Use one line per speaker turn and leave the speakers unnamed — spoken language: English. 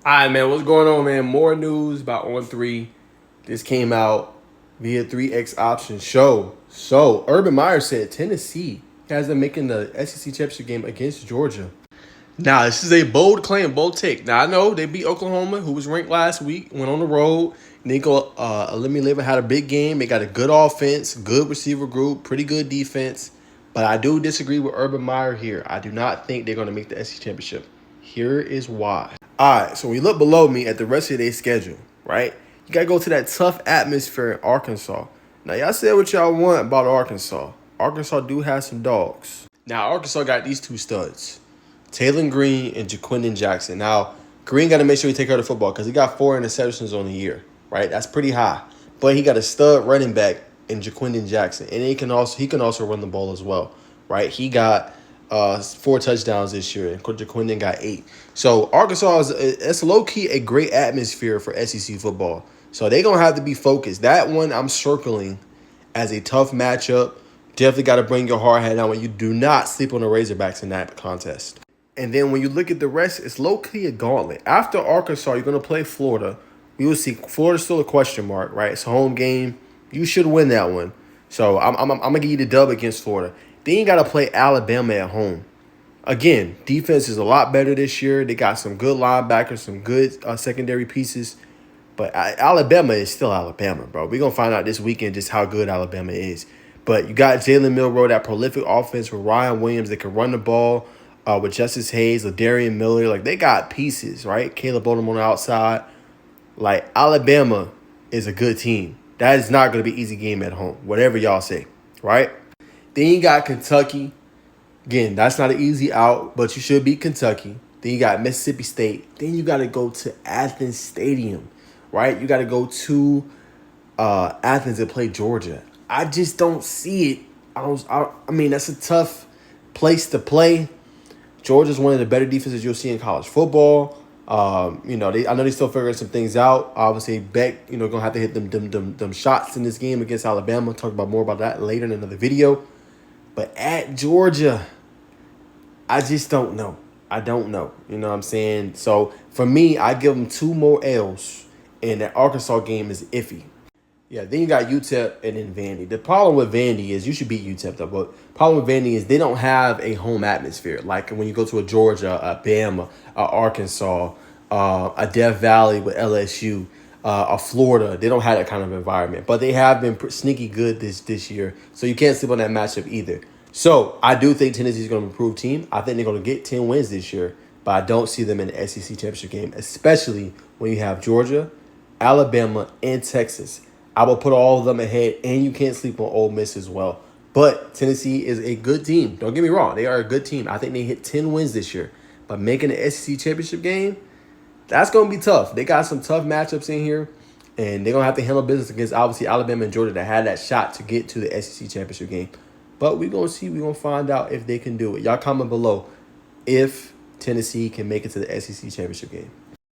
All right, man. What's going on, man? More news about On 3. This came out via 3X Option Show. So, Urban Meyer said Tennessee has them making the SEC Championship game against Georgia. Now, this is a bold claim, bold take. Now, I know they beat Oklahoma, who was ranked last week, went on the road. Nico Living had a big game. They got a good offense, good receiver group, pretty good defense. But I do disagree with Urban Meyer here. I do not think they're going to make the SEC Championship. Here is why. All right, so when you look below me at the rest of their schedule, right? You got to go to that tough atmosphere in Arkansas. Now, y'all said what y'all want about Arkansas. Arkansas do have some dogs. Now, Arkansas got these two studs, Taylor Green and Jaquindon Jackson. Now, Green got to make sure he take care of the football because he got 4 interceptions on the year, right? That's pretty high. But he got a stud running back in Jaquindon Jackson, and he can also run the ball as well, right? He got 4 touchdowns this year, and Jaquindon got 8. So Arkansas it's low key a great atmosphere for SEC football. So they're gonna have to be focused. That one I'm circling as a tough matchup. Definitely got to bring your hard hat down when you do not sleep on the Razorbacks in that contest. And then when you look at the rest, it's low key a gauntlet. After Arkansas, you're gonna play Florida. We will see. Florida's still a question mark, right? It's a home game. You should win that one. So I'm gonna give you the dub against Florida. Then you got to play Alabama at home. Again, defense is a lot better this year. They got some good linebackers, some good secondary pieces. But Alabama is still Alabama, bro. We're going to find out this weekend just how good Alabama is. But you got Jalen Milroe, that prolific offense with Ryan Williams. They can run the ball with Justice Hayes, LaDarian Miller. Like, they got pieces, right? Caleb Odom on the outside. Like, Alabama is a good team. That is not going to be an easy game at home, whatever y'all say, right? Then you got Kentucky. Again, that's not an easy out, but you should beat Kentucky. Then you got Mississippi State. Then you got to go to Athens Stadium, right? You got to go to Athens and play Georgia. I just don't see it. I mean, that's a tough place to play. Georgia's one of the better defenses you'll see in college football. I know they still figuring some things out. Obviously, Beck, gonna have to hit them shots in this game against Alabama. Talk about more about that later in another video. But at Georgia, I just don't know. I don't know. You know what I'm saying? So, for me, I give them 2 more L's. And that Arkansas game is iffy. Yeah, then you got UTEP and then Vandy. The problem with Vandy is you should beat UTEP, though. But the problem with Vandy is they don't have a home atmosphere. Like when you go to a Georgia, a Bama, a Arkansas, a Death Valley with LSU, a Florida. They don't have that kind of environment. But they have been sneaky good this year. So you can't sleep on that matchup either. So I do think Tennessee's going to improve team. I think they're going to get 10 wins this year. But I don't see them in the SEC championship game, especially when you have Georgia, Alabama, and Texas. I will put all of them ahead, and you can't sleep on Ole Miss as well. But Tennessee is a good team. Don't get me wrong. They are a good team. I think they hit 10 wins this year. But making the SEC championship game, that's going to be tough. They got some tough matchups in here, and they're going to have to handle business against, obviously, Alabama and Georgia that had that shot to get to the SEC championship game. But we're going to see. We're going to find out if they can do it. Y'all comment below if Tennessee can make it to the SEC championship game.